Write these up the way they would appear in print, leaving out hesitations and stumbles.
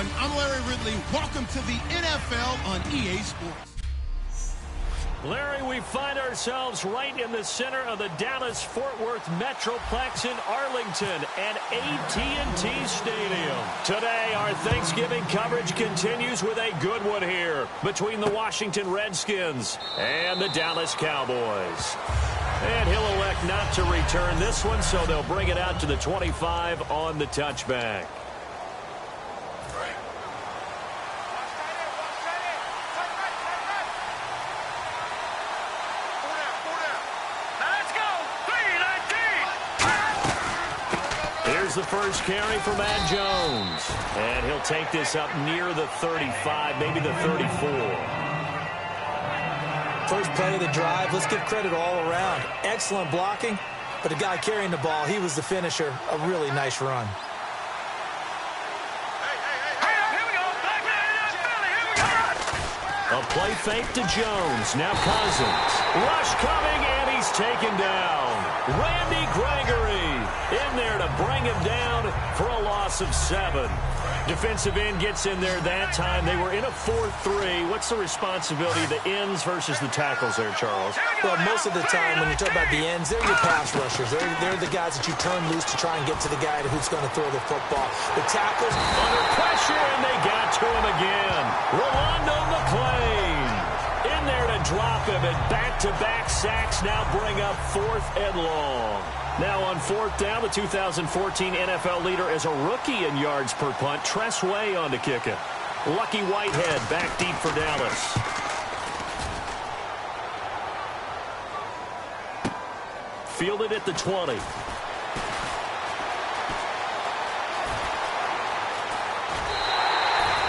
everyone. I'm Larry Ridley. Welcome to the NFL on EA Sports. Larry, we find ourselves right in the center of the Dallas-Fort Worth Metroplex in Arlington at AT&T Stadium. Today, our Thanksgiving coverage continues with a good one here between the Washington Redskins and the Dallas Cowboys. And he'll elect not to return this one, so they'll bring it out to the 25 on the touchback. Here's the first carry for Matt Jones. And he'll take this up near the 35, maybe the 34. First play of the drive, let's give credit all around. Excellent blocking, but the guy carrying the ball, he was the finisher. A really nice run. A play fake to Jones. Now Cousins. Rush coming, and he's taken down. Randy Gregory in there to bring him down for a loss of 7. Defensive end gets in there that time. They were in a 4-3. What's the responsibility of the ends versus the tackles there, Charles? Well, most of the time when you talk about the ends, they're your pass rushers. They're the guys that you turn loose to try and get to the guy who's going to throw the football. The tackles under pressure, and they got to him again. Rolando McClain in there to drop him, and back-to-back sacks now bring up 4th and long. Now on 4th down, the 2014 NFL leader as a rookie in yards per punt, Tress Way on to kick it. Lucky Whitehead back deep for Dallas. Fielded at the 20.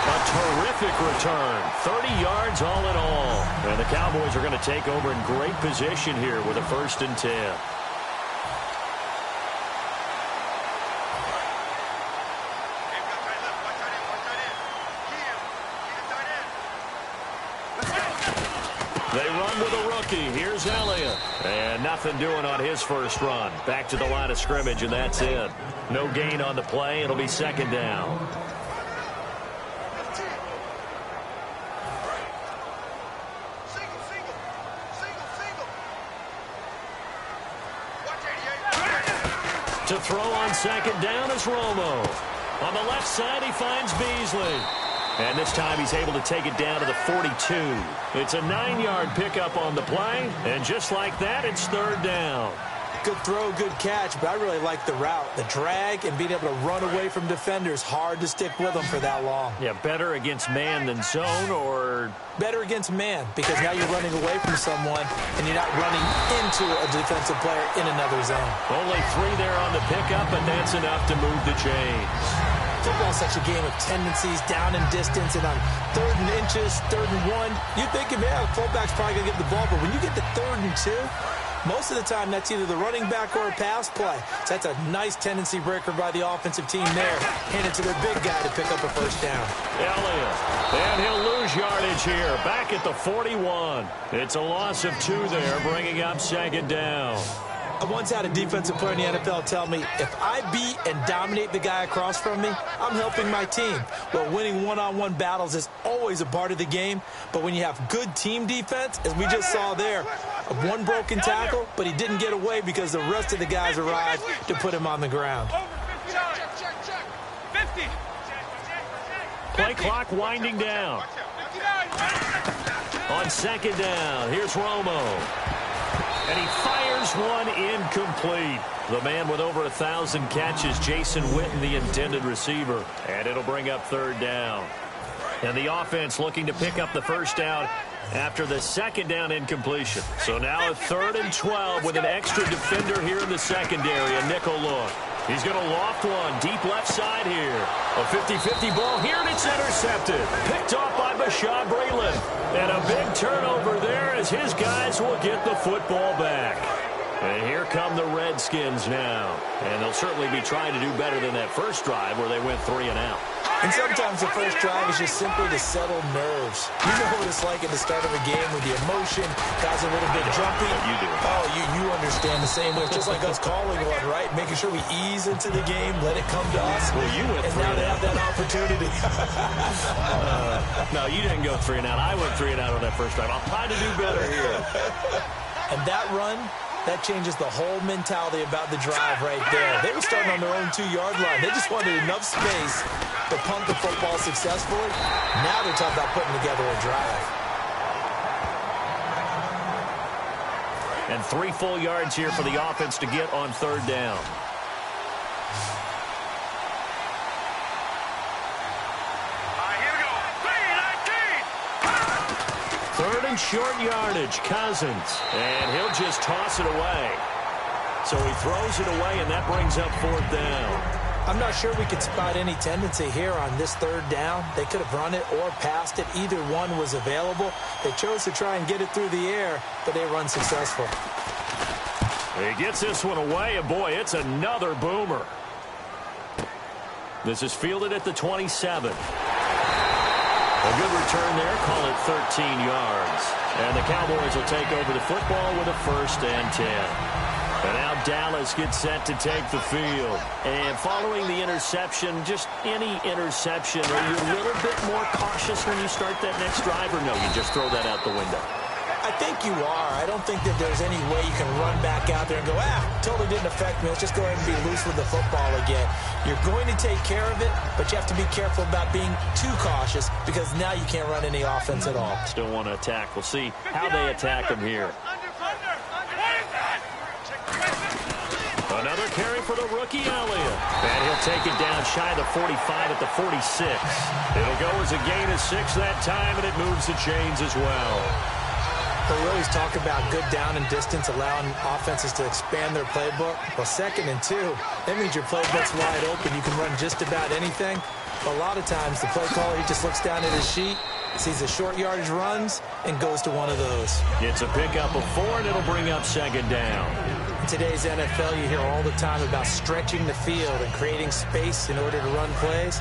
A terrific return. 30 yards all in all. And the Cowboys are going to take over in great position here with a 1st and 10. They run with a rookie. Here's Elliott. And nothing doing on his first run. Back to the line of scrimmage, and that's it. No gain on the play. It'll be 2nd down. To throw on 2nd down is Romo. On the left side, he finds Beasley. And this time he's able to take it down to the 42. It's a 9-yard pickup on the play. And just like that, it's 3rd down. Good throw, good catch, but I really like the route. The drag and being able to run away from defenders. Hard to stick with them for that long. Yeah, better against man than zone, or? Better against man, because now you're running away from someone and you're not running into a defensive player in another zone. Only 3 there on the pickup, but that's enough to move the chains. Football's such a game of tendencies, down and distance, and on 3rd and inches, 3rd and 1, you're thinking, man, the fullback's probably going to get the ball. But when you get to 3rd and 2, most of the time that's either the running back or a pass play. So that's a nice tendency breaker by the offensive team there. Hand it to their big guy to pick up a 1st down. Elliott, and he'll lose yardage here. Back at the 41. It's a loss of 2 there, bringing up 2nd down. I once had a defensive player in the NFL tell me, if I beat and dominate the guy across from me, I'm helping my team. Well, winning one-on-one battles is always a part of the game, but when you have good team defense, as we just saw there, one broken tackle, but he didn't get away because the rest of the guys arrived to put him on the ground. Play clock winding down. On 2nd down, here's Romo. And he fires one incomplete. The man with over 1,000 catches, Jason Witten, the intended receiver. And it'll bring up 3rd down. And the offense looking to pick up the 1st down after the 2nd down incompletion. So now a 3rd and 12 with an extra defender here in the secondary. A nickel look. He's going to loft one deep left side here. A 50-50 ball here, and it's intercepted. Picked off by Bashaud Breeland. And a big turnover there as his guys will get the football back. And here come the Redskins now. And they'll certainly be trying to do better than that first drive where they went 3 and out. And sometimes the first drive is just simply to settle nerves. You know what it's like at the start of a game with the emotion, guys are a little bit jumpy. You do. Oh, you understand the same way. It's just like us calling one, right? Making sure we ease into the game, let it come to us. Well, you went and 3 now and they out. have that opportunity. No, you didn't go 3 and out. I went 3 and out on that first drive. I'll try to do better here. And that run, that changes the whole mentality about the drive right there. They were starting on their own 2-yard line. They just wanted enough space to punt the football successfully. Now they're talking about putting together a drive. And 3 full yards here for the offense to get on 3rd down. Third and short yardage, Cousins. And he'll just toss it away. So he throws it away, and that brings up 4th down. I'm not sure we could spot any tendency here on this 3rd down. They could have run it or passed it. Either one was available. They chose to try and get it through the air, but they run successful. He gets this one away, and boy, it's another boomer. This is fielded at the 27. A good return there, call it 13 yards. And the Cowboys will take over the football with a 1st and 10. And now Dallas gets set to take the field. And following the interception, just any interception, are you a little bit more cautious when you start that next drive, or no, you just throw that out the window? I think you are. I don't think that there's any way you can run back out there and go, totally didn't affect me. Let's just go ahead and be loose with the football again. You're going to take care of it, but you have to be careful about being too cautious because now you can't run any offense at all. Still want to attack. We'll see how they attack him here. Another carry for the rookie Elliott. And he'll take it down shy of the 45 at the 46. It'll go as a gain of 6 that time, and it moves the chains as well. We always talk about good down and distance, allowing offenses to expand their playbook. Well, 2nd and 2, that means your playbook's wide open. You can run just about anything. But a lot of times, the play caller, he just looks down at his sheet, sees the short yardage runs, and goes to one of those. It's a pickup of 4, and it'll bring up 2nd down. In today's NFL, you hear all the time about stretching the field and creating space in order to run plays.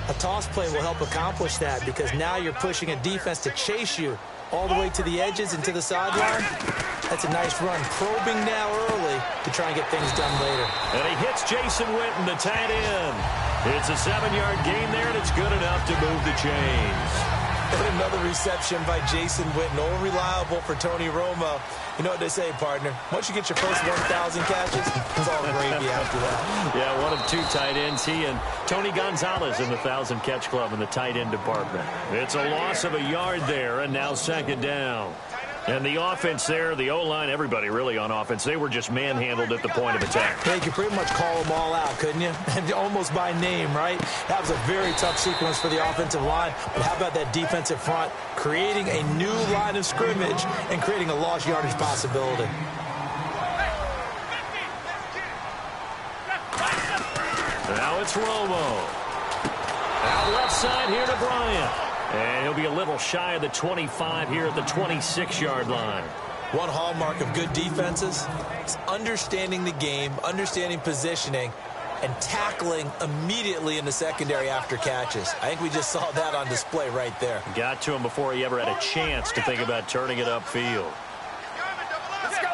A toss play will help accomplish that because now you're pushing a defense to chase you all the way to the edges and to the sideline. That's a nice run, probing now early to try and get things done later. And he hits Jason Witten, the tight end. It's a 7-yard gain there, and it's good enough to move the chains. And another reception by Jason Witten, all reliable for Tony Romo. You know what they say, partner? Once you get your first 1,000 catches, it's all gravy after that. Yeah, one of 2 tight ends. He and Tony Gonzalez in the 1,000-catch club in the tight end department. It's a loss of a yard there, and now 2nd down. And the offense there, the O-line, everybody really on offense, they were just manhandled at the point of attack. Yeah, you could pretty much call them all out, couldn't you? And almost by name, right? That was a very tough sequence for the offensive line. But how about that defensive front creating a new line of scrimmage and creating a lost yardage possibility? Now it's Romo. Out left side here to Bryant. And he'll be a little shy of the 25 here at the 26-yard line. One hallmark of good defenses is understanding the game, understanding positioning, and tackling immediately in the secondary after catches. I think we just saw that on display right there. Got to him before he ever had a chance to think about turning it upfield. Let's go.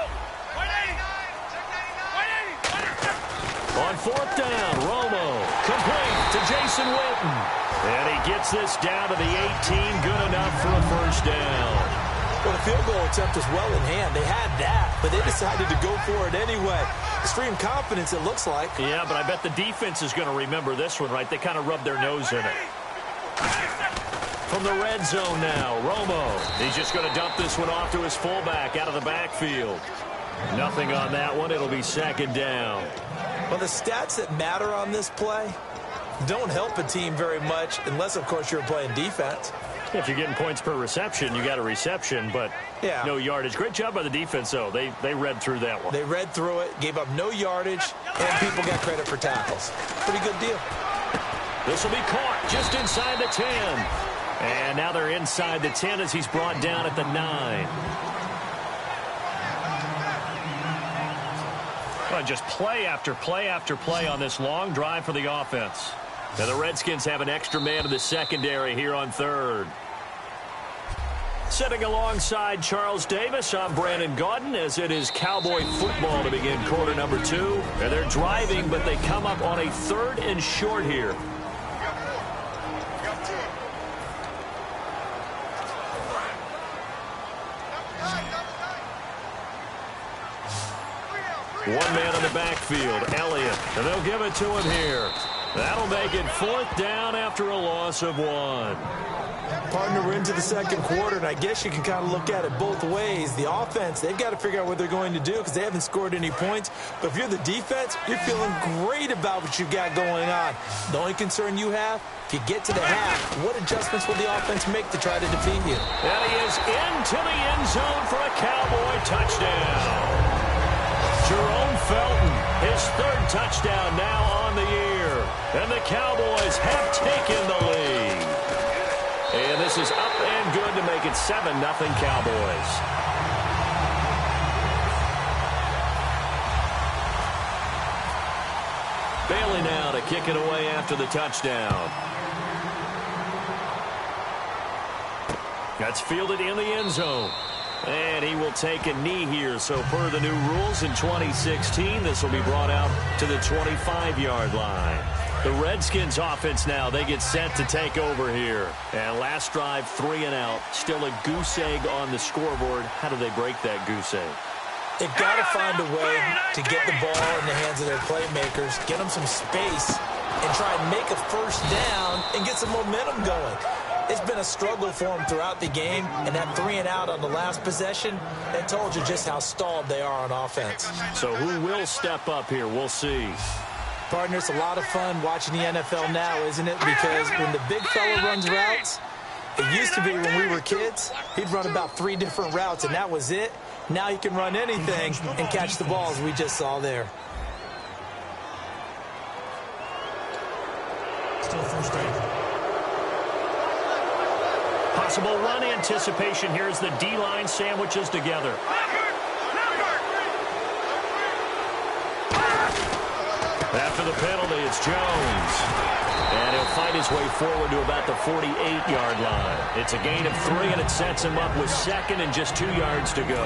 On 4th down, Romo complete to Jason Witten. And he gets this down to the 18, good enough for a 1st down. Well, the field goal attempt was well in hand. They had that, but they decided to go for it anyway. Extreme confidence, it looks like. Yeah, but I bet the defense is going to remember this one, right? They kind of rubbed their nose in it. From the red zone now, Romo. He's just going to dump this one off to his fullback out of the backfield. Nothing on that one. It'll be 2nd down. Well, the stats that matter on this play don't help a team very much unless, of course, you're playing defense. If you're getting points per reception, you got a reception, but no yardage. Great job by the defense, though. They read through that one. They read through it, gave up no yardage, and people got credit for tackles. Pretty good deal. This will be caught just inside the 10. And now they're inside the 10 as he's brought down at the 9. Well, just play after play after play on this long drive for the offense. And the Redskins have an extra man in the secondary here on third. Sitting alongside Charles Davis, I'm Brandon Gaudin, as it is Cowboy football to begin quarter number 2. And they're driving, but they come up on a 3rd and short here. One man on the backfield, Elliott, and they'll give it to him here. That'll make it 4th down after a loss of 1. Partner, we're into the second quarter, and I guess you can kind of look at it both ways. The offense, they've got to figure out what they're going to do because they haven't scored any points. But if you're the defense, you're feeling great about what you've got going on. The only concern you have, if you get to the half, what adjustments will the offense make to try to defeat you? And he is into the end zone for a Cowboy touchdown. Jerome Felton, his 3rd touchdown now on the year. And the Cowboys have taken the lead. And this is up and good to make it 7-0 Cowboys. Bailey now to kick it away after the touchdown. That's fielded in the end zone. And he will take a knee here. So per the new rules in 2016, this will be brought out to the 25-yard line. The Redskins offense now, they get set to take over here. And last drive, 3 and out. Still a goose egg on the scoreboard. How do they break that goose egg? They've got to find a way to get the ball in the hands of their playmakers, get them some space, and try and make a 1st down and get some momentum going. It's been a struggle for them throughout the game, and that 3 and out on the last possession, it told you just how stalled they are on offense. So who will step up here? We'll see. Partner, it's a lot of fun watching the NFL now, isn't it? Because when the big fella runs routes, it used to be when we were kids, he'd run about 3 different routes, and that was it. Now he can run anything and catch the balls we just saw there. Still 1st down. Possible run anticipation here as the D-line sandwiches together. After the penalty, it's Jones. And he'll fight his way forward to about the 48-yard line. It's a gain of 3, and it sets him up with 2nd and just 2 yards to go.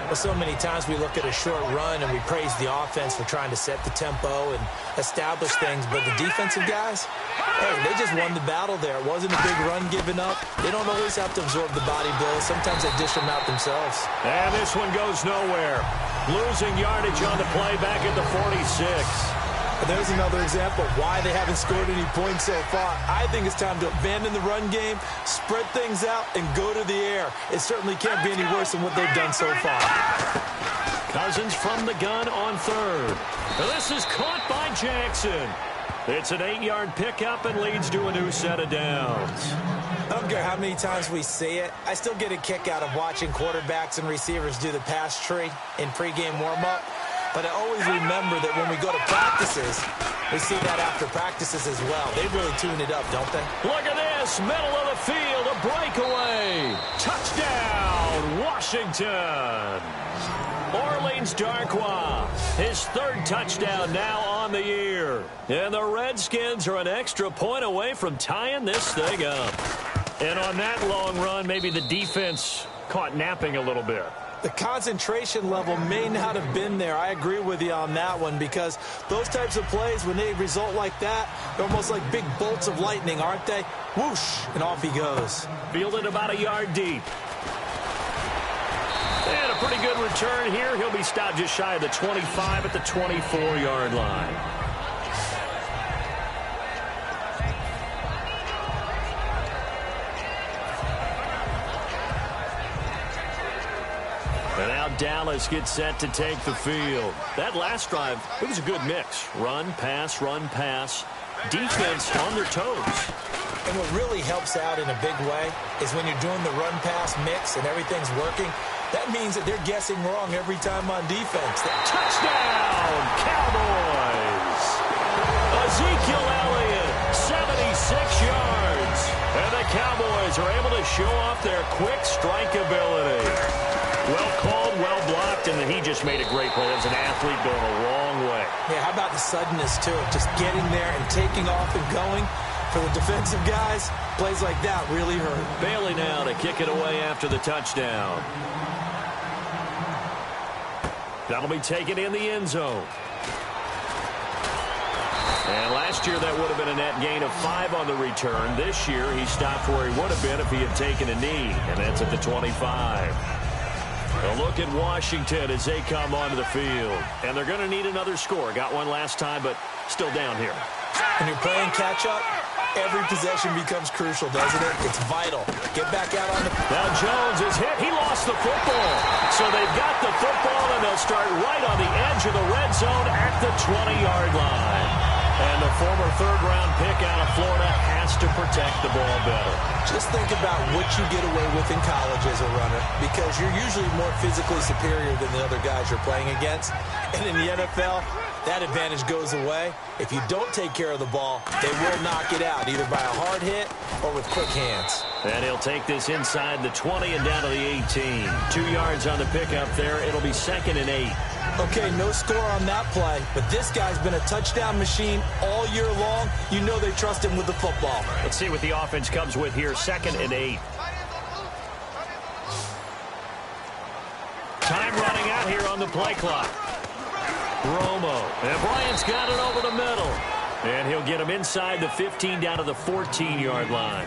Well, so many times we look at a short run and we praise the offense for trying to set the tempo and establish things, but the defensive guys, hey, they just won the battle there. It wasn't a big run given up. They don't always have to absorb the body blows. Sometimes they dish them out themselves. And this one goes nowhere. Losing yardage on the play back at the 46. There's another example of why they haven't scored any points so far. I think it's time to abandon the run game, spread things out, and go to the air. It certainly can't be any worse than what they've done so far. Cousins from the gun on 3rd. Now this is caught by Jackson. It's an 8-yard pickup and leads to a new set of downs. I don't care how many times we see it. I still get a kick out of watching quarterbacks and receivers do the pass tree in pregame warm-up. But I always remember that when we go to practices, we see that after practices as well. They really tune it up, don't they? Look at this. Middle of the field. A breakaway. Touchdown, Washington. Orleans Darkwa, his 3rd touchdown now on the year. And the Redskins are an extra point away from tying this thing up. And on that long run, maybe the defense caught napping a little bit. The concentration level may not have been there. I agree with you on that one because those types of plays, when they result like that, they're almost like big bolts of lightning, aren't they? Whoosh, and off he goes. Fielded about a yard deep. And a pretty good return here. He'll be stopped just shy of the 25 at the 24-yard line. And now Dallas gets set to take the field. That last drive, it was a good mix. Run, pass, defense on their toes. And what really helps out in a big way is when you're doing the run-pass mix and everything's working, that means that they're guessing wrong every time on defense. Touchdown, Cowboys! Ezekiel Elliott, 76 yards. And the Cowboys are able to show off their quick strike ability. Well called, well blocked, expecting that he just made a great play. As an athlete going a long way. Yeah, how about the suddenness, too? Just getting there and taking off and going. For the defensive guys, plays like that really hurt. Bailey now to kick it away after the touchdown. That'll be taken in the end zone. And last year, that would have been a net gain of 5 on the return. This year, he stopped where he would have been if he had taken a knee, and that's at the 25. A look at Washington as they come onto the field. And they're going to need another score. Got one last time, but still down here. When you're playing catch-up, every possession becomes crucial, doesn't it? It's vital. Get back out on the... Now Jones is hit. He lost the football. So they've got the football, and they'll start right on the edge of the red zone at the 20-yard line. And the former third-round pick out of Florida has to protect the ball better. Just think about what you get away with in college as a runner, because you're usually more physically superior than the other guys you're playing against. And in the NFL, that advantage goes away. If you don't take care of the ball, they will knock it out, either by a hard hit or with quick hands. And he'll take this inside the 20 and down to the 18. 2 yards on the pickup there. It'll be 2nd and 8. Okay, no score on that play, but this guy's been a touchdown machine all year long. You know they trust him with the football. Let's see what the offense comes with here. 2nd and 8. Time running out here on the play clock. Romo. And Bryant's got it over the middle. And he'll get him inside the 15 down to the 14-yard line.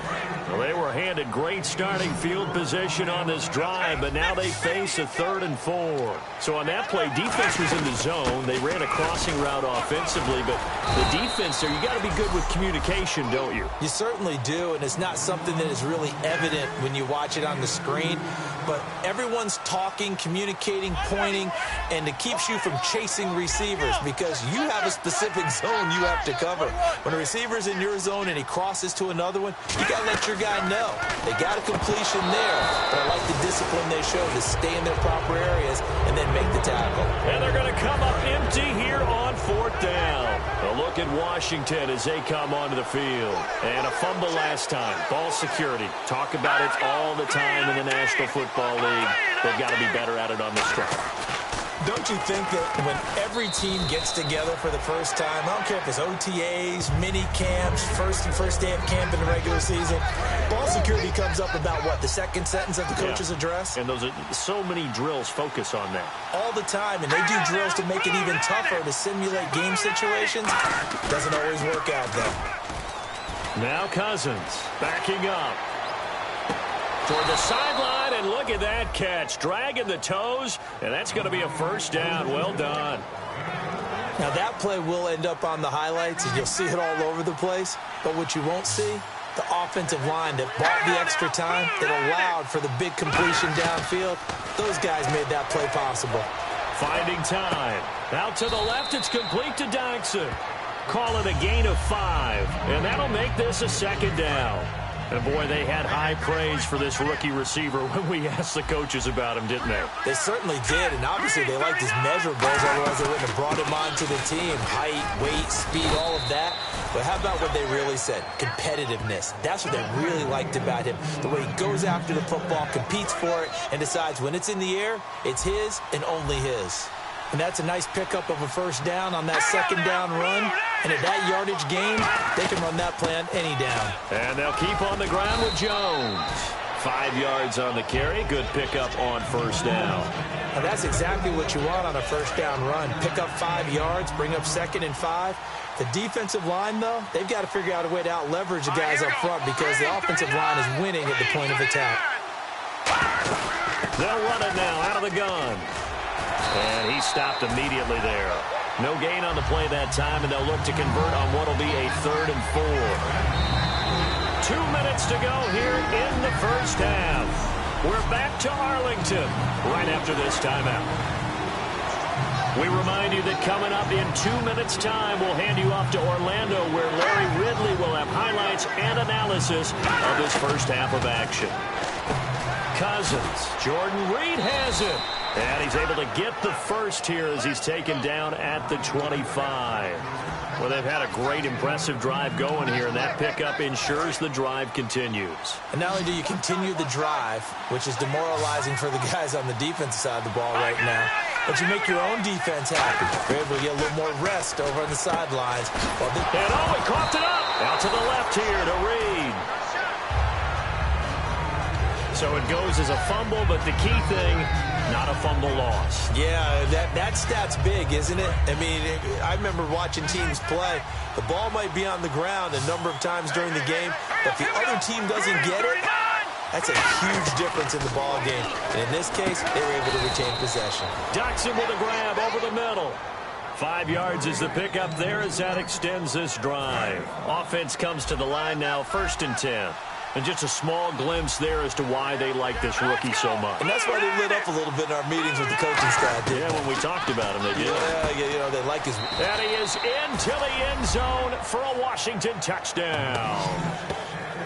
Well, they were handed great starting field position on this drive, but now they face a 3rd and 4. So on that play, defense was in the zone. They ran a crossing route offensively, but the defense there, you got to be good with communication, don't you? You certainly do, and it's not something that is really evident when you watch it on the screen. But everyone's talking, communicating, pointing, and it keeps you from chasing receivers because you have a specific zone you have to cover. When a receiver's in your zone and he crosses to another one, you got to let your guy know. They got a completion there, but I like the discipline they show to stay in their proper areas and then make the tackle. And they're going to come up empty here on 4th down. A look at Washington as they come onto the field. And a fumble last time. Ball security. Talk about it all the time in the National Football League. They've got to be better at it on this drive. Don't you think that when every team gets together for the first time, I don't care if it's OTAs, mini camps, first day of camp in the regular season, ball security comes up about, what, the second sentence of the coach's address? And those are so many drills focus on that. All the time, and they do drills to make it even tougher to simulate game situations. Doesn't always work out, though. Now Cousins backing up toward the sideline, and look at that catch. Dragging the toes, and that's going to be a 1st down. Well done. Now, that play will end up on the highlights, and you'll see it all over the place. But what you won't see, the offensive line that bought the extra time, that allowed for the big completion downfield, those guys made that play possible. Finding time. Out to the left, it's complete to Dodson. Call it a gain of 5, and that'll make this a 2nd down. And, boy, they had high praise for this rookie receiver when we asked the coaches about him, didn't they? They certainly did, and obviously they liked his measurables, otherwise they wouldn't have brought him onto the team. Height, weight, speed, all of that. But how about what they really said? Competitiveness. That's what they really liked about him. The way he goes after the football, competes for it, and decides when it's in the air, it's his and only his. And that's a nice pickup of a 1st down on that 2nd down run. And at that yardage gain, they can run that play on any down. And they'll keep on the ground with Jones. 5 yards on the carry. Good pickup on 1st down. And that's exactly what you want on a 1st down run. Pick up 5 yards, bring up 2nd and 5. The defensive line, though, they've got to figure out a way to out-leverage the guys up front because the offensive line is winning at the point of attack. They'll run it now out of the gun. And he stopped immediately there. No gain on the play that time, and they'll look to convert on what will be a 3rd and 4. 2 minutes to go here in the 1st half. We're back to Arlington right after this timeout. We remind you that coming up in 2 minutes' time, we'll hand you off to Orlando, where Larry Ridley will have highlights and analysis of this 1st half of action. Cousins. Jordan Reed has it. And he's able to get the 1st here as he's taken down at the 25. Well, they've had a great, impressive drive going here, and that pickup ensures the drive continues. And not only do you continue the drive, which is demoralizing for the guys on the defensive side of the ball right now, but you make your own defense happy. You're able to get a little more rest over on the sidelines. And he coughed it up. Out to the left here to Reed. So it goes as a fumble, but the key thing, not a fumble loss. Yeah, that stat's big, isn't it? I mean, I remember watching teams play. The ball might be on the ground a number of times during the game, but if the other team doesn't get it, that's a huge difference in the ball game. And in this case, they were able to retain possession. Jackson with a grab over the middle. 5 yards is the pickup there as that extends this drive. Offense comes to the line now, 1st and 10. And just a small glimpse there as to why they like this rookie so much. And that's why they lit up a little bit in our meetings with the coaching staff. Yeah, when we talked about him, they did. Yeah, you know, they like his... And he is into the end zone for a Washington touchdown.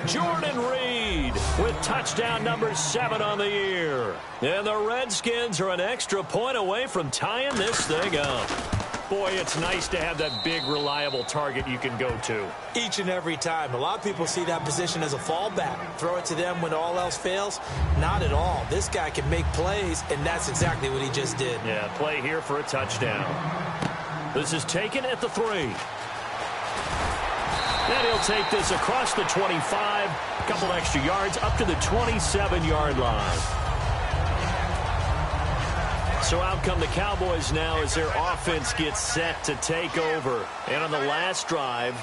Jordan Reed with touchdown number 7 on the year. And the Redskins are an extra point away from tying this thing up. Boy, it's nice to have that big, reliable target you can go to. Each and every time. A lot of people see that position as a fallback. Throw it to them when all else fails. Not at all. This guy can make plays, and that's exactly what he just did. Yeah, play here for a touchdown. This is taken at the 3. And he'll take this across the 25. A couple extra yards up to the 27-yard line. So out come the Cowboys now as their offense gets set to take over. And on the last drive,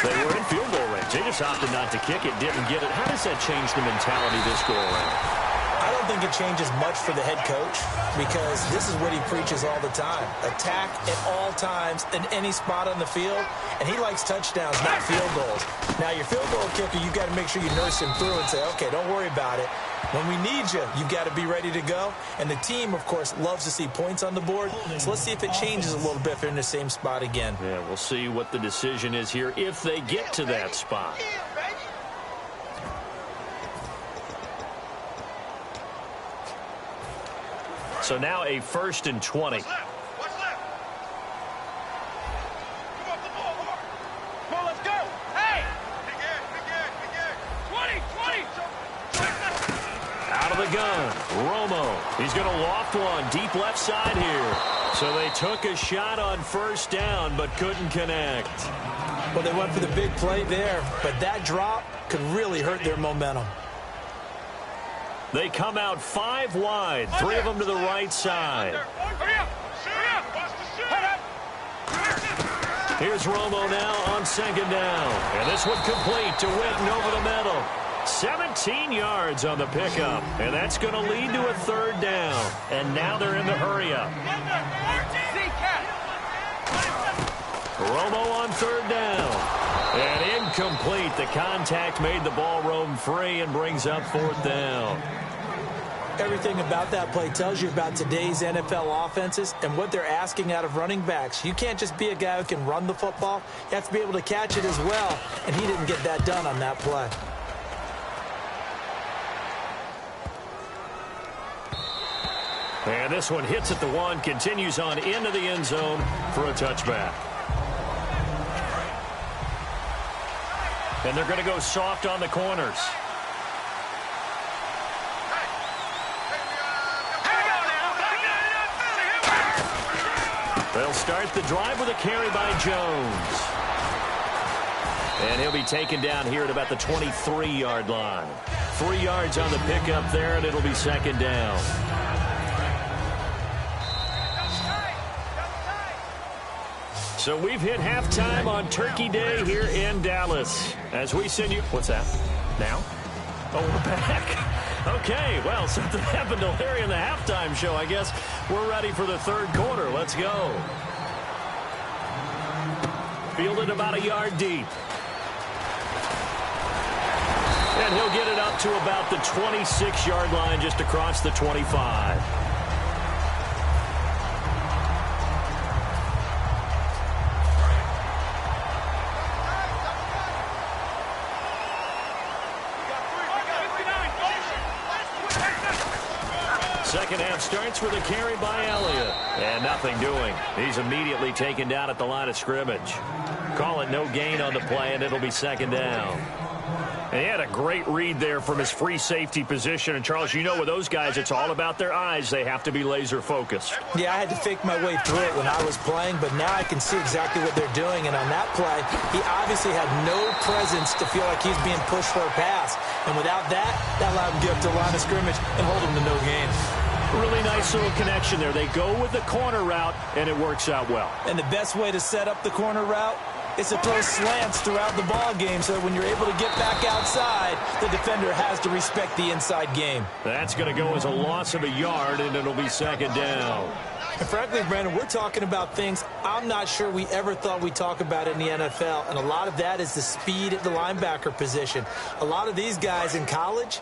they were in field goal range. They just opted not to kick it, didn't get it. How does that change the mentality this go around? I don't think it changes much for the head coach because this is what he preaches all the time. Attack at all times in any spot on the field, and he likes touchdowns, not field goals. Now, your field goal kicker, you've got to make sure you nurse him through and say, okay, don't worry about it. When we need you, you've got to be ready to go. And the team, of course, loves to see points on the board. So let's see if it changes a little bit if they're in the same spot again. Yeah, we'll see what the decision is here if they get to that spot. So now a 1st and 20. What's left? Come on, let's go. Hey! Big air. 20. Out of the gun, Romo. He's going to loft one deep left side here. So they took a shot on 1st down, but couldn't connect. Well, they went for the big play there, but that drop could really hurt their momentum. They come out 5 wide, 3 of them to the right side. Here's Romo now on 2nd down. And this one complete to Witten over the middle. 17 yards on the pickup. And that's going to lead to a 3rd down. And now they're in the hurry-up. Romo on 3rd down. And incomplete. The contact made the ball roam free and brings up 4th down. Everything about that play tells you about today's NFL offenses and what they're asking out of running backs. You can't just be a guy who can run the football. You have to be able to catch it as well, and he didn't get that done on that play. And this one hits at the 1, continues on into the end zone for a touchback. And they're going to go soft on the corners. They'll start the drive with a carry by Jones. And he'll be taken down here at about the 23-yard line. 3 yards on the pickup there, and it'll be 2nd down. So we've hit halftime on Turkey Day here in Dallas. As we send you... What's that? Now? Oh, we're back. Okay, well, something happened to Larry in the halftime show. I guess we're ready for the 3rd quarter. Let's go. Fielded about a yard deep. And he'll get it up to about the 26-yard line, just across the 25. second half starts with a carry by Elliott. And nothing doing. He's immediately taken down at the line of scrimmage. Call it no gain on the play, and it'll be second down. And he had a great read there from his free safety position. And, Charles, you know with those guys, it's all about their eyes. They have to be laser focused. Yeah, I had to fake my way through it when I was playing, but now I can see exactly what they're doing. And on that play, he obviously had no presence to feel like he's being pushed for a pass. And without that, that allowed him to get up to the line of scrimmage and hold him to no gain. Really nice little connection there. They go with the corner route, and it works out well. And the best way to set up the corner route is to throw slants throughout the ball game so that when you're able to get back outside, the defender has to respect the inside game. That's going to go as a loss of a yard, and it'll be second down. And frankly, Brandon, we're talking about things I'm not sure we ever thought we'd talk about in the NFL, and a lot of that is the speed at the linebacker position. A lot of these guys in college,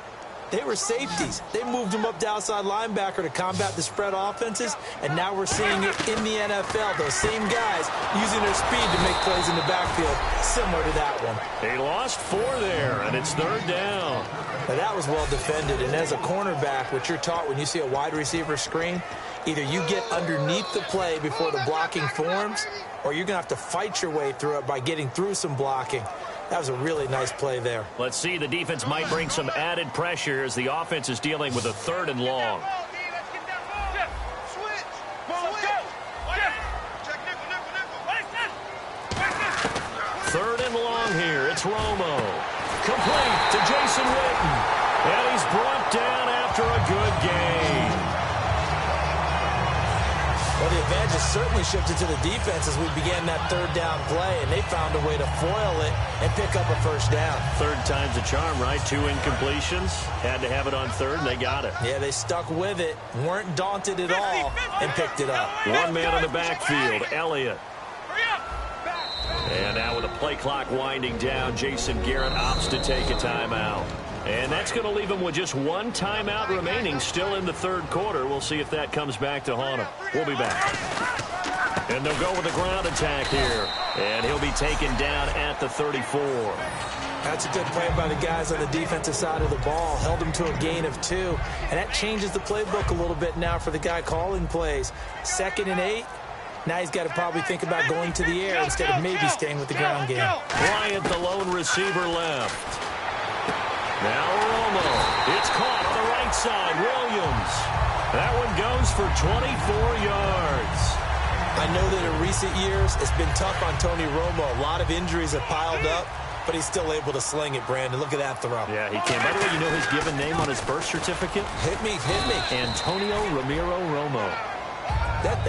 they were safeties. They moved them up to outside linebacker to combat the spread offenses, and now we're seeing it in the NFL. Those same guys using their speed to make plays in the backfield, similar to that one. They lost 4 there, and it's third down. Now, that was well defended, and as a cornerback, what you're taught when you see a wide receiver screen, either you get underneath the play before the blocking forms, or you're going to have to fight your way through it by getting through some blocking. That was a really nice play there. Let's see. The defense might bring some added pressure as the offense is dealing with a 3rd and long. Third and long here. It's Romo. Complete to Jason Witten. And he's brought down after a good game. Well, the advantage has certainly shifted to the defense as we began that 3rd down play, and they found a way to foil it and pick up a first down. 3rd time's a charm, right? 2 incompletions. Had to have it on 3rd, and they got it. Yeah, they stuck with it, weren't daunted at all, and picked it up. One man in the backfield, Elliott. And now with the play clock winding down, Jason Garrett opts to take a timeout. And that's going to leave him with just 1 timeout remaining still in the 3rd quarter. We'll see if that comes back to haunt him. We'll be back. And they'll go with the ground attack here. And he'll be taken down at the 34. That's a good play by the guys on the defensive side of the ball. Held him to a gain of 2. And that changes the playbook a little bit now for the guy calling plays. 2nd and 8. Now he's got to probably think about going to the air instead of maybe staying with the ground game. Bryant, the lone receiver, left. Now Romo. It's caught on the right side. Williams. That one goes for 24 yards. I know that in recent years it's been tough on Tony Romo. A lot of injuries have piled up, but he's still able to sling it, Brandon. Look at that throw. Yeah, he can. By the way, you know his given name on his birth certificate? Hit me. Antonio Ramiro Romo. That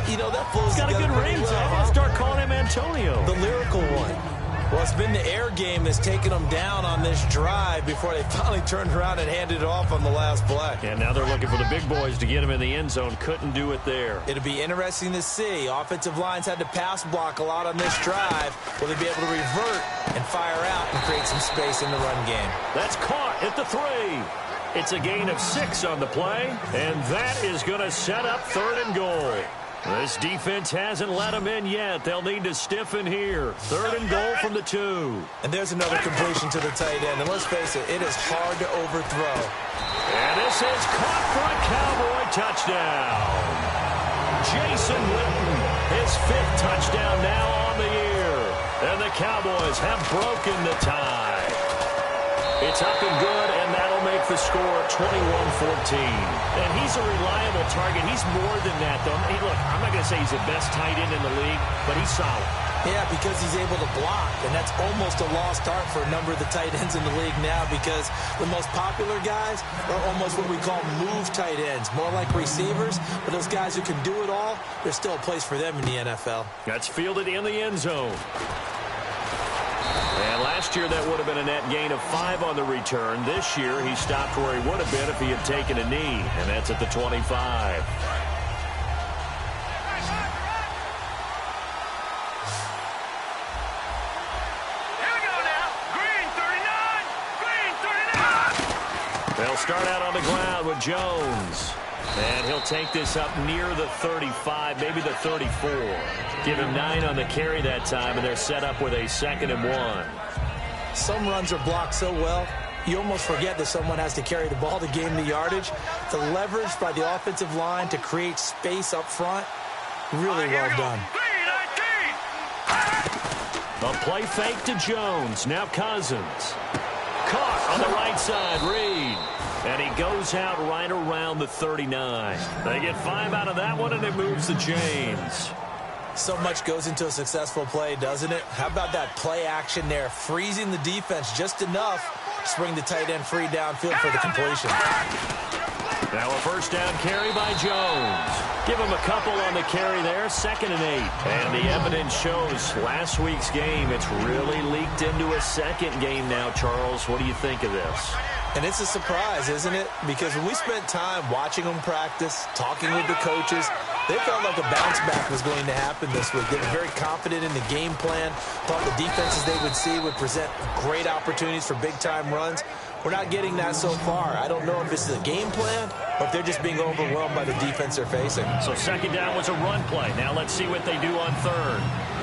flows. He's got a good ring, so I'm going to start calling him Antonio. The lyrical one. Well, it's been the air game that's taken them down on this drive before they finally turned around and handed it off on the last play. And now they're looking for the big boys to get him in the end zone. Couldn't do it there. It'll be interesting to see. Offensive lines had to pass block a lot on this drive. Will they be able to revert and fire out and create some space in the run game? That's caught at the 3. It's a gain of 6 on the play, and that is going to set up 3rd and goal. This defense hasn't let them in yet. They'll need to stiffen here. 3rd and goal from the 2. And there's another completion to the tight end. And let's face it, it is hard to overthrow. And this is caught for a Cowboy touchdown. Jason Witten, his 5th touchdown now on the year. And the Cowboys have broken the tie. It's up and good, and that'll make the score 21-14. And he's a reliable target. He's more than that, though. Hey, look, I'm not going to say he's the best tight end in the league, but he's solid. Yeah, because he's able to block, and that's almost a lost art for a number of the tight ends in the league now because the most popular guys are almost what we call move tight ends, more like receivers, but those guys who can do it all, there's still a place for them in the NFL. That's fielded in the end zone. And last year, that would have been a net gain of 5 on the return. This year, he stopped where he would have been if he had taken a knee, and that's at the 25. They'll start out on the ground with Jones. And he'll take this up near the 35, maybe the 34. Give him 9 on the carry that time, and they're set up with a 2nd and 1. Some runs are blocked so well, you almost forget that someone has to carry the ball to gain the yardage. The leverage by the offensive line to create space up front, really well done. A play fake to Jones. Now Cousins. Caught on the right side, Reed. And he goes out right around the 39. They get 5 out of that one, and it moves the chains. So much goes into a successful play, doesn't it? How about that play action there, freezing the defense just enough to bring the tight end free downfield for the completion. Now a first down carry by Jones. Give him a couple on the carry there, 2nd and 8. And the evidence shows last week's game, it's really leaked into a second game now, Charles. What do you think of this? And it's a surprise, isn't it? Because when we spent time watching them practice, talking with the coaches, they felt like a bounce back was going to happen this week. They were very confident in the game plan, thought the defenses they would see would present great opportunities for big-time runs. We're not getting that so far. I don't know if it's the game plan or if they're just being overwhelmed by the defense they're facing. So 2nd down was a run play. Now let's see what they do on 3rd.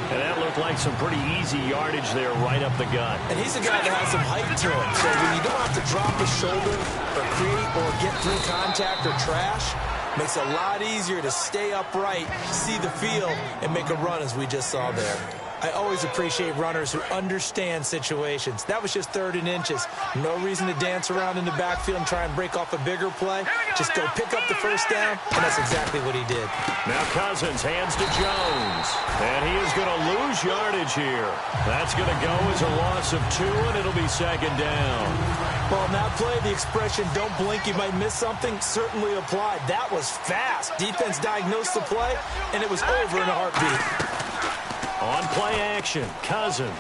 And that looked like some pretty easy yardage there right up the gut. And he's a guy that has some height to him. So when you don't have to drop his shoulder or create or get through contact or trash, makes it a lot easier to stay upright, see the field, and make a run as we just saw there. I always appreciate runners who understand situations. That was just 3rd and inches. No reason to dance around in the backfield and try and break off a bigger play. Just go pick up the first down, and that's exactly what he did. Now Cousins hands to Jones, and he is going to lose yardage here. That's going to go as a loss of 2, and it'll be 2nd down. Well, in that play, the expression, don't blink, you might miss something, certainly applied. That was fast. Defense diagnosed the play, and it was over in a heartbeat. On play action, Cousins.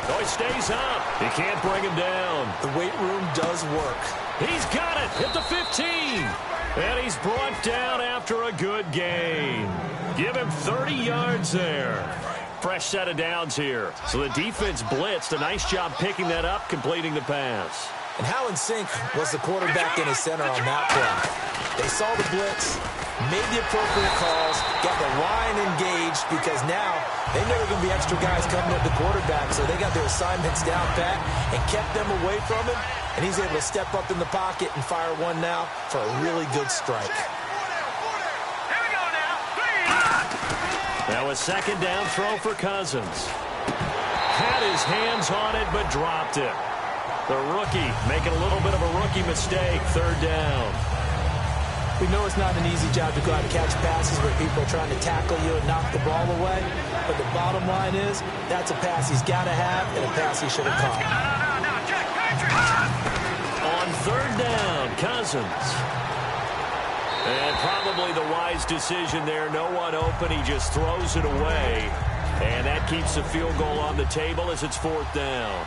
Oh, he stays up. He can't bring him down. The weight room does work. He's got it. Hit the 15. And he's brought down after a good gain. Give him 30 yards there. Fresh set of downs here. So the defense blitzed. A nice job picking that up, completing the pass. And how in sync was the quarterback in his center on that play? They saw the blitz, made the appropriate calls, got the line engaged, because now they know there are going to be extra guys coming at the quarterback, so they got their assignments down pat and kept them away from him, and he's able to step up in the pocket and fire one now for a really good strike. Here we go now. Now a 2nd down throw for Cousins. Had his hands on it, but dropped it. The rookie making a little bit of a rookie mistake, 3rd down. We know it's not an easy job to go out and catch passes where people are trying to tackle you and knock the ball away. But the bottom line is, that's a pass he's got to have and a pass he should have caught. On 3rd down, Cousins. And probably the wise decision there. No one open. He just throws it away. And that keeps the field goal on the table as it's 4th down.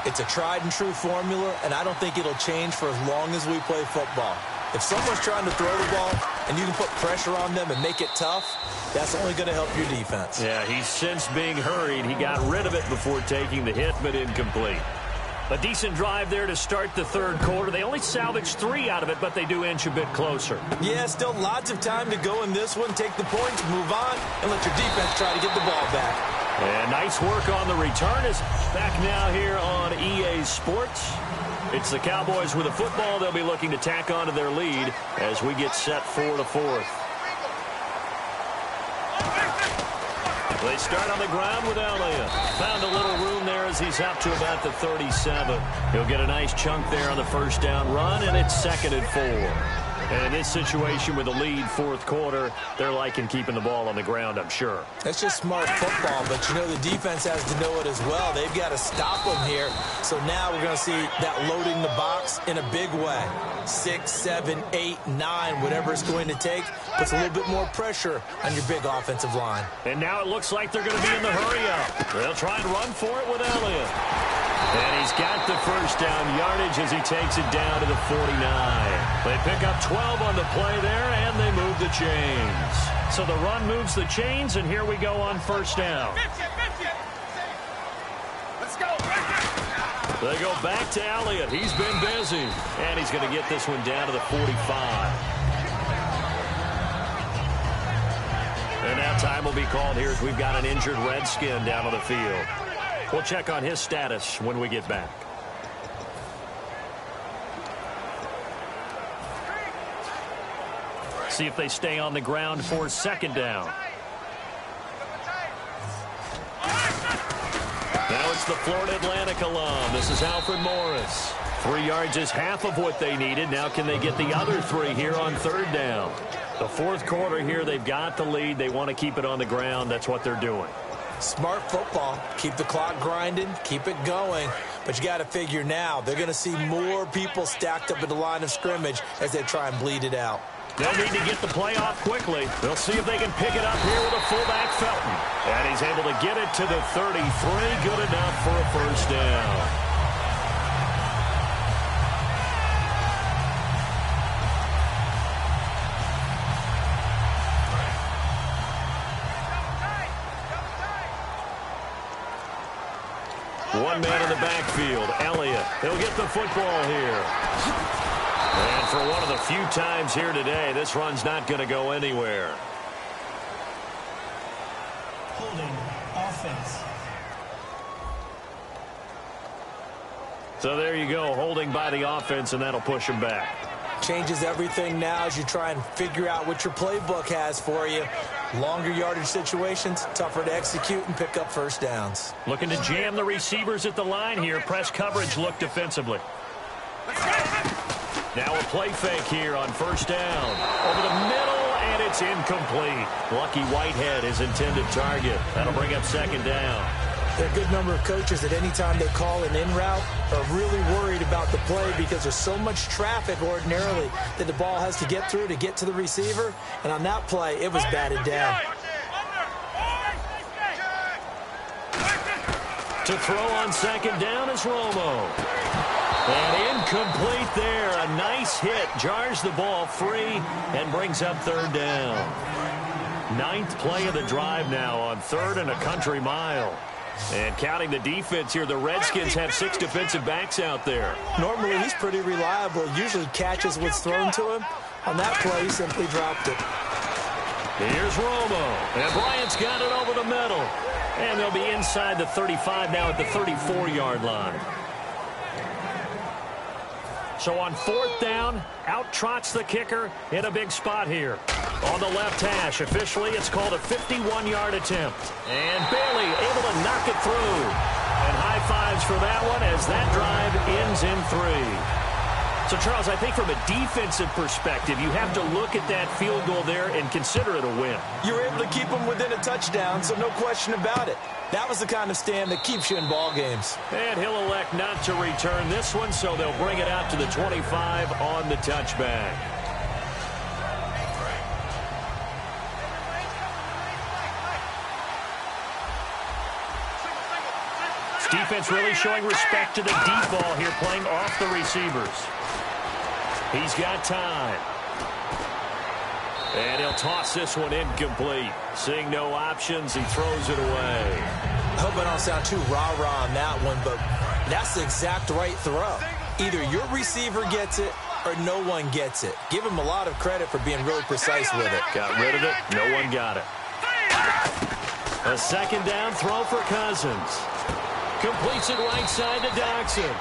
It's a tried and true formula, and I don't think it'll change for as long as we play football. If someone's trying to throw the ball and you can put pressure on them and make it tough, that's only going to help your defense. Yeah, he's since being hurried. He got rid of it before taking the hit, but incomplete. A decent drive there to start the 3rd quarter. They only salvaged 3 out of it, but they do inch a bit closer. Yeah, still lots of time to go in this one. Take the points, move on, and let your defense try to get the ball back. And nice work on the return. Is back now here on EA Sports. It's the Cowboys with a football. They'll be looking to tack onto their lead as we get set for the 4th. They start on the ground with Elliott. Found a little room there as he's out to about the 37. He'll get a nice chunk there on the 1st down run, and it's 2nd and 4. And in this situation with a lead 4th quarter, they're liking keeping the ball on the ground, I'm sure. That's just smart football, but you know the defense has to know it as well. They've got to stop them here. So now we're going to see that loading the box in a big way. 6, 7, 8, 9, whatever it's going to take, puts a little bit more pressure on your big offensive line. And now it looks like they're going to be in the hurry-up. They'll try and run for it with Elliott. And he's got the 1st down yardage as he takes it down to the 49. They pick up 12 on the play there, and they move the chains. So the run moves the chains, and here we go on 1st down. Let's go. They go back to Elliott. He's been busy. And he's going to get this one down to the 45. And now time will be called here as we've got an injured Redskin down on the field. We'll check on his status when we get back. See if they stay on the ground for second down. Now it's the Florida Atlantic alum. This is Alfred Morris. 3 yards is half of what they needed. Now can they get the other 3 here on third down? The fourth quarter here, they've got the lead. They want to keep it on the ground. That's what they're doing. Smart football. Keep the clock grinding. Keep it going. But you got to figure now, they're going to see more people stacked up at the line of scrimmage as they try and bleed it out. They'll need to get the play off quickly. They'll see if they can pick it up here with a fullback, Felton. And he's able to get it to the 33. Good enough for a first down. One man in the backfield, Elliott. He'll get the football here. And for one of the few times here today, this run's not going to go anywhere. Holding offense. So there you go, holding by the offense, and that'll push him back. Changes everything now as you try and figure out what your playbook has for you. Longer yardage situations, tougher to execute and pick up first downs. Looking to jam the receivers at the line here. Press coverage look defensively. Now a play fake here on first down. Over the middle, and it's incomplete. Lucky Whitehead, his intended target. That'll bring up second down. There are a good number of coaches that any time they call an in route are really worried about the play because there's so much traffic ordinarily that the ball has to get through to get to the receiver. And on that play, it was batted down. To throw on second down is Romo. And incomplete there. A nice hit. Jars the ball free and brings up third down. 9th play of the drive now on 3rd and a country mile. And counting the defense here, the Redskins have 6 defensive backs out there. Normally, he's pretty reliable. Usually catches what's thrown to him. On that play, he simply dropped it. Here's Romo. And Bryant's got it over the middle. And they'll be inside the 35 now at the 34-yard line. So on 4th down, out trots the kicker in a big spot here. On the left hash, officially it's called a 51-yard attempt. And Bailey able to knock it through. And high fives for that one as that drive ends in 3. So, Charles, I think from a defensive perspective, you have to look at that field goal there and consider it a win. You were able to keep them within a touchdown, so no question about it. That was the kind of stand that keeps you in ball games. And he'll elect not to return this one, so they'll bring it out to the 25 on the touchback. Defense really showing respect to the deep ball here, playing off the receivers. He's got time. And he'll toss this one incomplete. Seeing no options, he throws it away. I hope I don't sound too rah-rah on that one, but that's the exact right throw. Either your receiver gets it or no one gets it. Give him a lot of credit for being really precise with it. Got rid of it. No one got it. A second down throw for Cousins. Completes it right side to Doxson.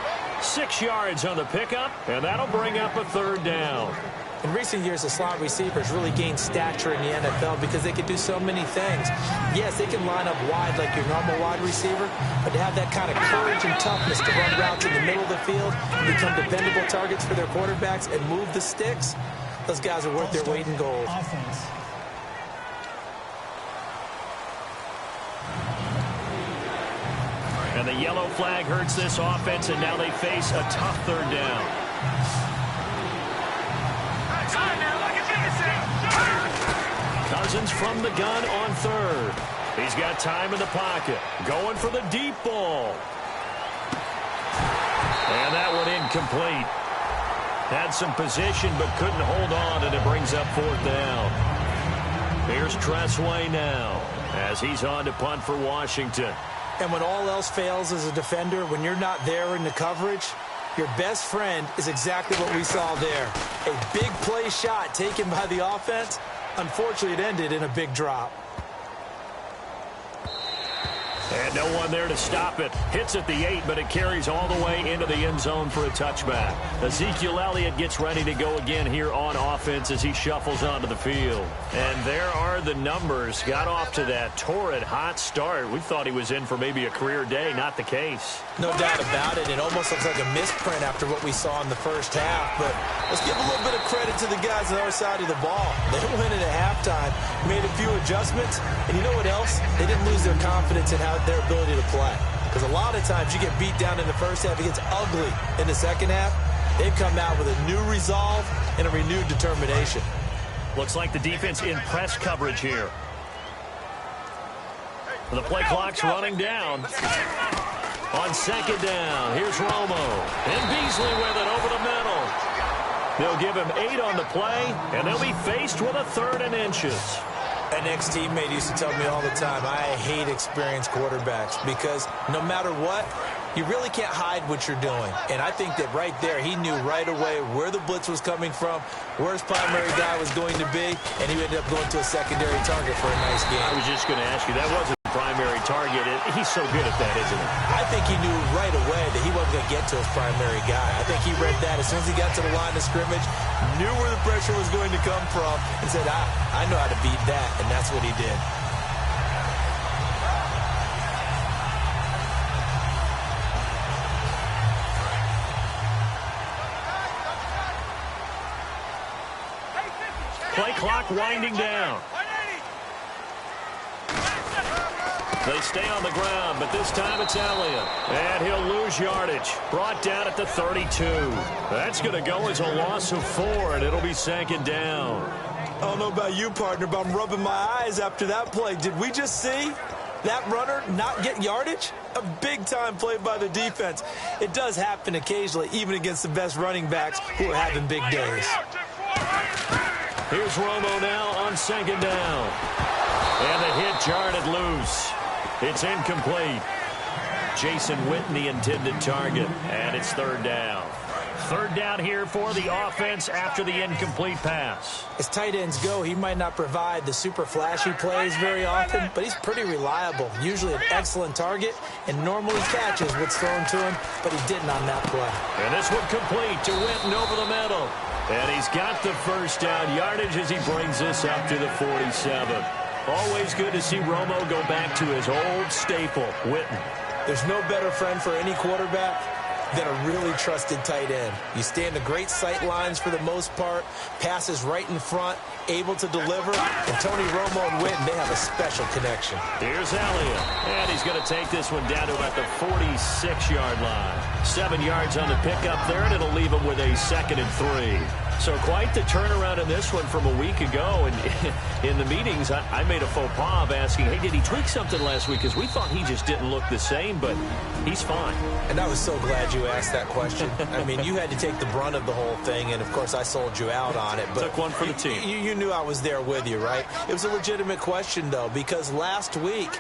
6 yards on the pickup, and that'll bring up a third down. In recent years, the slot receivers really gained stature in the NFL because they can do so many things. Yes, they can line up wide like your normal wide receiver, but to have that kind of courage and toughness to run routes in the middle of the field, become dependable targets for their quarterbacks, and move the sticks, those guys are worth their weight in gold. Offense. And the yellow flag hurts this offense, and now they face a tough third down. Cousins from the gun on 3rd. He's got time in the pocket. Going for the deep ball. And that one incomplete. Had some position but couldn't hold on, and it brings up 4th down. Here's Tressway now as he's on to punt for Washington. And when all else fails as a defender, when you're not there in the coverage, your best friend is exactly what we saw there. A big play shot taken by the offense. Unfortunately, it ended in a big drop. And no one there to stop it. Hits at the 8, but it carries all the way into the end zone for a touchback. Ezekiel Elliott gets ready to go again here on offense as he shuffles onto the field. And there are the numbers. Got off to that torrid hot start. We thought he was in for maybe a career day. Not the case. No doubt about it. It almost looks like a misprint after what we saw in the first half. But let's give a little bit of credit to the guys on our side of the ball. They went in at halftime, made a few adjustments, and you know what else? They didn't lose their confidence in their ability to play. Because a lot of times you get beat down in the first half, it gets ugly in the second half. They've come out with a new resolve and a renewed determination. Looks like the defense in press coverage here. The play clock's running down. On second down, here's Romo. And Beasley with it over the middle. They'll give him 8 on the play, and they'll be faced with a 3rd and inches. An ex-teammate used to tell me all the time, I hate experienced quarterbacks because no matter what, you really can't hide what you're doing. And I think that right there, he knew right away where the blitz was coming from, where his primary guy was going to be, and he ended up going to a secondary target for a nice game. I was just going to ask you, that wasn't the primary target. He's so good at that, isn't he? I think he knew right away that he wasn't going to get to his primary guy. I think he read that as soon as he got to the line of scrimmage, knew where the pressure was going to come from, and said, I know how to beat that, and that's what he did. Play clock winding down. They stay on the ground, but this time it's Elliott. And he'll lose yardage. Brought down at the 32. That's going to go as a loss of 4, and it'll be 2nd down. I don't know about you, partner, but I'm rubbing my eyes after that play. Did we just see that runner not get yardage? A big-time play by the defense. It does happen occasionally, even against the best running backs who are having big days. Here's Romo now on 2nd down. And the hit jarred loose. It's incomplete. Jason Witten, the intended target. And it's 3rd down. 3rd down here for the offense after the incomplete pass. As tight ends go, he might not provide the super flashy plays very often, but he's pretty reliable. Usually an excellent target and normally catches what's thrown to him, but he didn't on that play. And this one complete to Witten over the middle. And he's got the 1st down yardage as he brings this up to the 47. Always good to see Romo go back to his old staple, Witten. There's no better friend for any quarterback than a really trusted tight end. You stand to great sight lines for the most part, passes right in front, able to deliver, and Tony Romo and Witten, they have a special connection. Here's Elliott, and he's going to take this one down to about the 46-yard line. 7 yards on the pickup there, and it'll leave him with a 2nd and 3. So quite the turnaround in this one from a week ago. And in the meetings, I made a faux pas of asking, hey, did he tweak something last week? Because we thought he just didn't look the same, but he's fine. And I was so glad you asked that question. I mean, you had to take the brunt of the whole thing, and, of course, I sold you out on it. But took one for the team. You knew I was there with you, right? It was a legitimate question, though, because last week,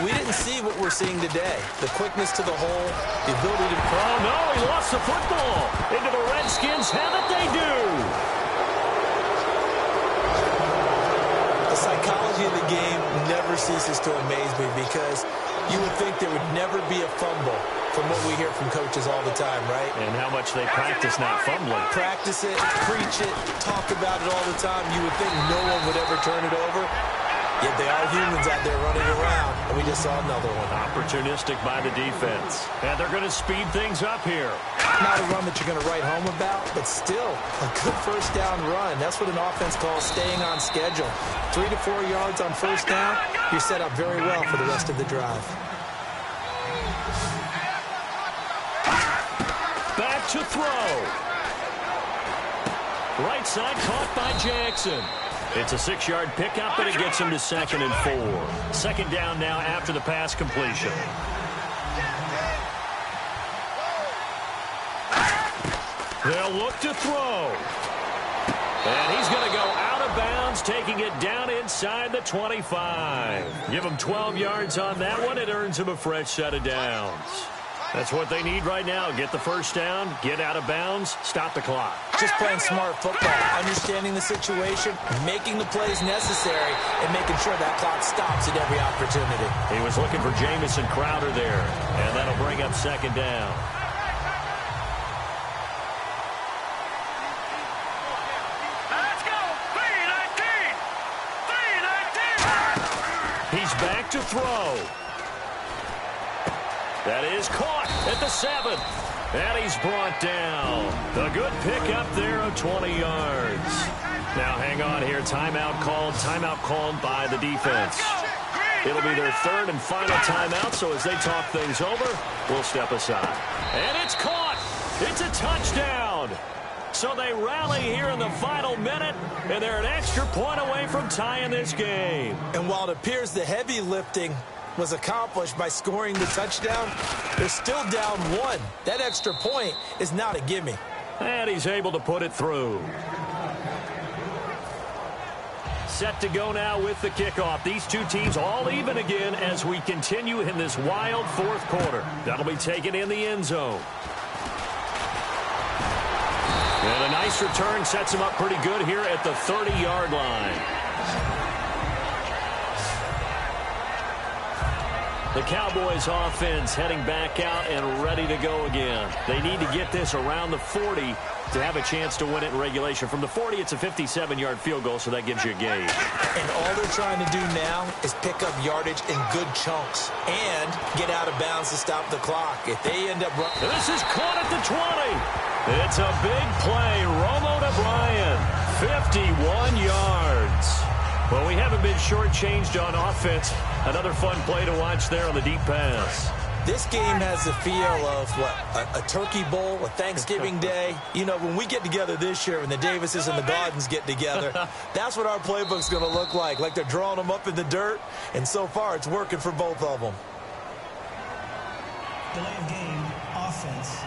we didn't see what we're seeing today. The quickness to the hole, the ability to... Oh, no, he lost the football. Into the Redskins have it, they do. The psychology of the game never ceases to amaze me because you would think there would never be a fumble from what we hear from coaches all the time, right? And how much they practice not fumbling. Practice it, preach it, talk about it all the time. You would think no one would ever turn it over. Yet they are humans out there running around, and we just saw another one. Opportunistic by the defense. And they're going to speed things up here. Not a run that you're going to write home about, but still a good 1st down run. That's what an offense calls staying on schedule. 3 to 4 yards on 1st down, you're set up very well for the rest of the drive. Back to throw. Right side caught by Jackson. It's a 6-yard pickup, and it gets him to 2nd and 4. 2nd down now after the pass completion. They'll look to throw. And he's going to go out of bounds, taking it down inside the 25. Give him 12 yards on that one. It earns him a fresh set of downs. That's what they need right now. Get the first down, get out of bounds, stop the clock. Just playing smart football, understanding the situation, making the plays necessary, and making sure that clock stops at every opportunity. He was looking for Jamison Crowder there, and that'll bring up second down. Let's go. 3-19. He's back to throw. That is caught at the 7. And he's brought down. A good pickup there of 20 yards. Now hang on here. Timeout called by the defense. It'll be their third and final timeout, so as they talk things over, we'll step aside. And it's caught. It's a touchdown. So they rally here in the final minute, and they're an extra point away from tying this game. And while it appears the heavy lifting was accomplished by scoring the touchdown, they're still down 1. That extra point is not a gimme. And he's able to put it through. Set to go now with the kickoff. These two teams all even again as we continue in this wild fourth quarter. That'll be taken in the end zone. And a nice return sets him up pretty good here at the 30-yard line. The Cowboys offense heading back out and ready to go again. They need to get this around the 40 to have a chance to win it in regulation. From the 40, it's a 57-yard field goal, so that gives you a gauge. And all they're trying to do now is pick up yardage in good chunks and get out of bounds to stop the clock. If they end up running... This is caught at the 20. It's a big play. Romo to Bryant. 51 yards. Well, we haven't been shortchanged on offense. Another fun play to watch there on the deep pass. This game has the feel of, a Turkey Bowl, a Thanksgiving Day. You know, when we get together this year, when the Davises and the Gardens get together, that's what our playbook's going to look like they're drawing them up in the dirt, and so far it's working for both of them. Delay of game, offense.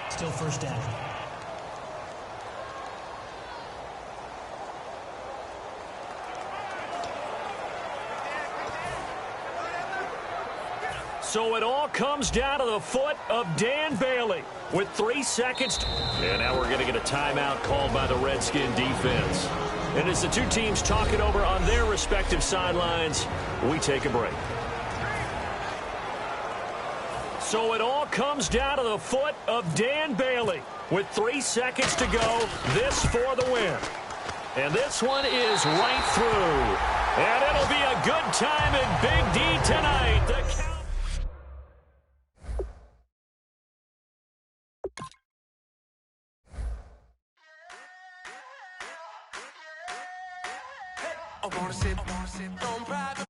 Still first down. So it all comes down to the foot of Dan Bailey with 3 seconds. And now we're going to get a timeout called by the Redskin defense. And as the two teams talk it over on their respective sidelines, we take a break. So it all comes down to the foot of Dan Bailey with 3 seconds to go. This for the win. And this one is right through. And it'll be a good time in Big D tonight. I wanna sip on private.